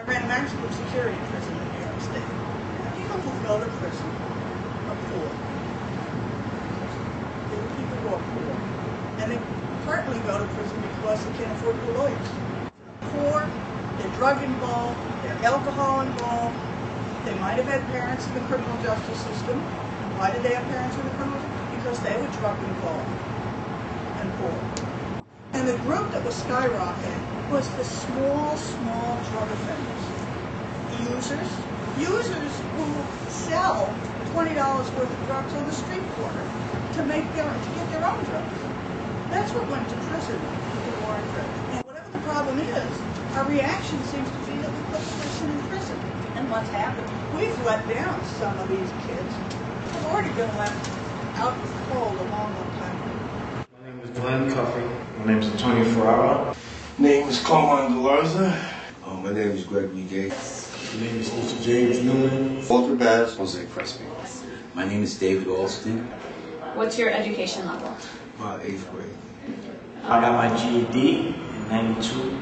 ran a maximum security prison in New York State. People who go to prison are poor. There are people who are poor. And they partly go to prison because they can't afford the lawyers. Poor, they're drug involved, they're alcohol involved, they might have had parents in the criminal justice system. Why did they have parents in the criminal justice? Because they were drug involved and poor. And the group that was skyrocketing was the small drug offenders. Users who sell $20 worth of drugs on the street corner to get their own drugs. That's what went to prison with the war in prison. And whatever the problem is, our reaction seems to be that we put the person in prison. And what's happened? We've let down some of these kids who've already been left out in the cold a long time ago. My name is Glenn Cuffey. My name is Antonio Ferrara. Name is Carmine Galarza. My name is Gregory Gates. My name is Mr. James Newman. Walter Bass. Jose Crespi. My name is David Alston. What's your education level? My 8th grade. I got my GED in '92.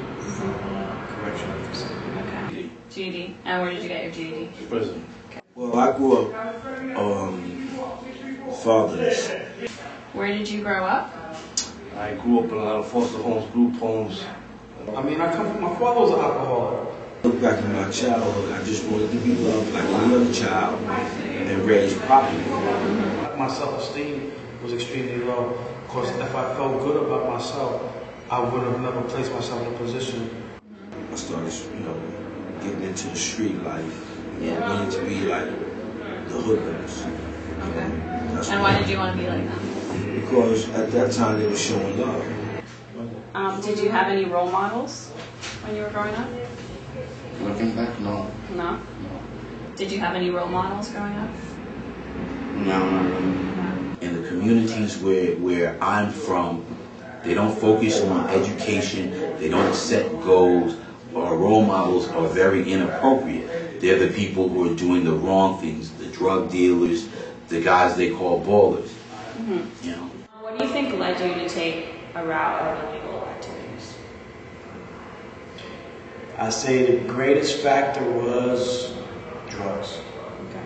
Correctional officer. Okay. GED. And where did you get your GED? Prison. Okay. Well, I grew up fatherless. Where did you grow up? I grew up in a lot of foster homes, group homes. I mean, my father was an alcoholic. Look back in my childhood, I just wanted to be loved like any other child and raised properly. My self-esteem was extremely low. Because if I felt good about myself, I would have never placed myself in a position. I started, getting into the street life. Wanting to be like the hoodlums. Okay. And why did you want to be like that? Because at that time they were showing love. Did you have any role models when you were growing up? Looking back, no. No? No. Did you have any role models growing up? No, not really. No. In the communities where I'm from, they don't focus on education, they don't set goals, or role models are very inappropriate. They're the people who are doing the wrong things, the drug dealers, the guys they call ballers. Mm-hmm. You know. What do you think led you to take a route of illegal activities? I say the greatest factor was drugs. Okay.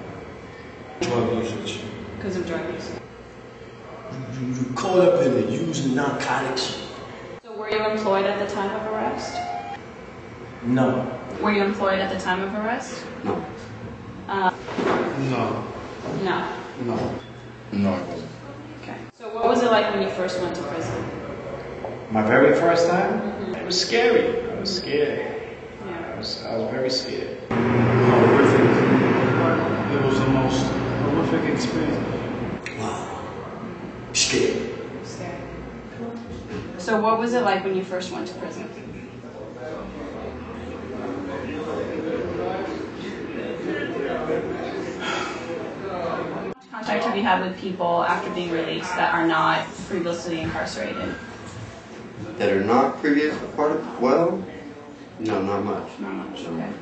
Drug usage. Because of drug use. You caught up in it, using narcotics. So were you employed at the time of arrest? No. Were you employed at the time of arrest? No. No. No. No. No, I wasn't. Okay. So what was it like when you first went to prison? My very first time? It was scary. I was scared. Yeah. I was very scared. Horrific. It was the most horrific experience. Wow. Scared. Scared. So what was it like when you first went to prison? Contact have you had with people after being released that are not previously incarcerated? That are not previous part of, well, no, not much. Not much, okay.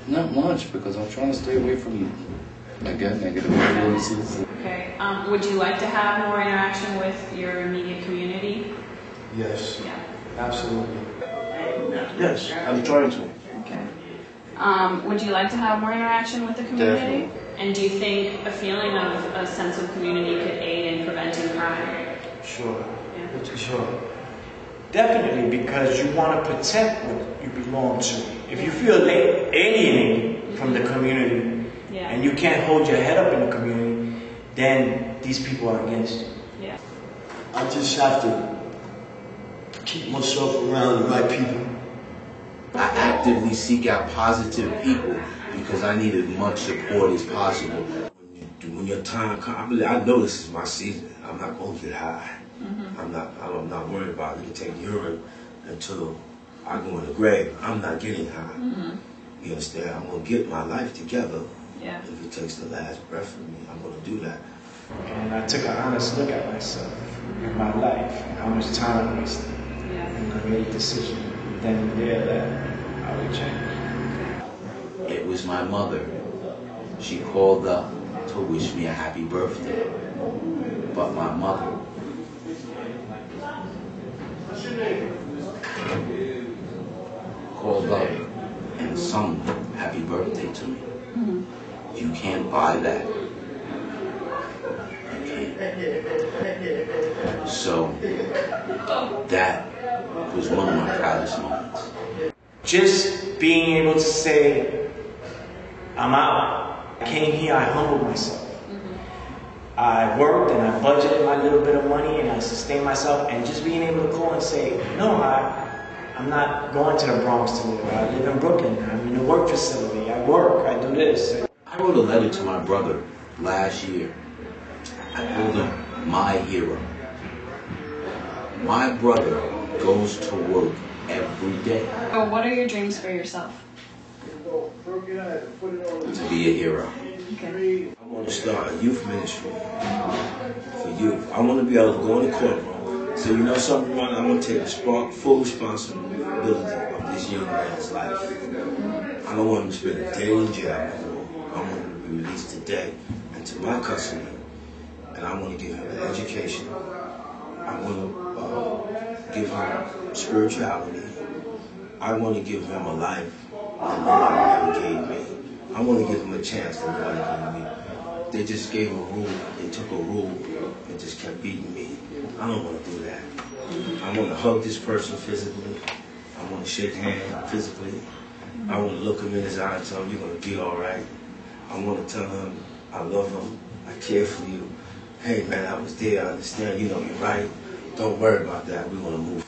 Not much, because I'm trying to stay away from, negative influences. Okay. Would you like to have more interaction with your immediate community? Yes. Yeah. Absolutely. Yes, I'm trying to. Okay. Would you like to have more interaction with the community? Definitely. And do you think a feeling of a sense of community could aid in preventing crime? Sure. Yeah. Sure. Definitely, because you want to protect what you belong to. If you feel alienated from the community, Yeah. and you can't hold your head up in the community, then these people are against you. Yeah. I just have to keep myself around the right people. I actively seek out positive people because I need as much support as possible. When your time comes, I know this is my season. I'm not going to get high. Mm-hmm. I'm not worried about it. You take urine until I go in the grave. I'm not getting high. Mm-hmm. You understand? I'm going to get my life together. Yeah. If it takes the last breath from me, I'm going to do that. And I took an honest look at myself and my life and how much time I wasted. Yeah. And I made a decision then and there that I would change. It was my mother. She called up to wish me a happy birthday. But my mother called up and sung happy birthday to me. You can't buy that. You can't. So that was one of my proudest moments. Just being able to say, I'm out. I came here, I humbled myself. I worked and I budgeted my little bit of money and I sustained myself, and just being able to call and say, no, I'm not going to the Bronx to live. I live in Brooklyn. I'm in a work facility. I work. I do this. I wrote a letter to my brother last year. I called him my hero. My brother goes to work every day. Oh, what are your dreams for yourself? To be a hero. Okay. I want to start a youth ministry for youth. I want to be able to go in the courtroom. So you know something, Ron? I want to take full responsibility of this young man's life. I don't want him to spend a day in jail. I want him to be released today into my custody. And I want to give him an education. I want to give him spirituality. I want to give him a life that nobody ever gave me. I want to give him a chance that nobody gave me. They just gave a rule. They took a rule and just kept beating me. I don't want to do that. I want to hug this person physically. I want to shake hands physically. I want to look him in his eye and tell him, you're going to be all right. I want to tell him I love him. I care for you. Hey, man, I was there. I understand. You know, you're right. Don't worry about that. We're going to move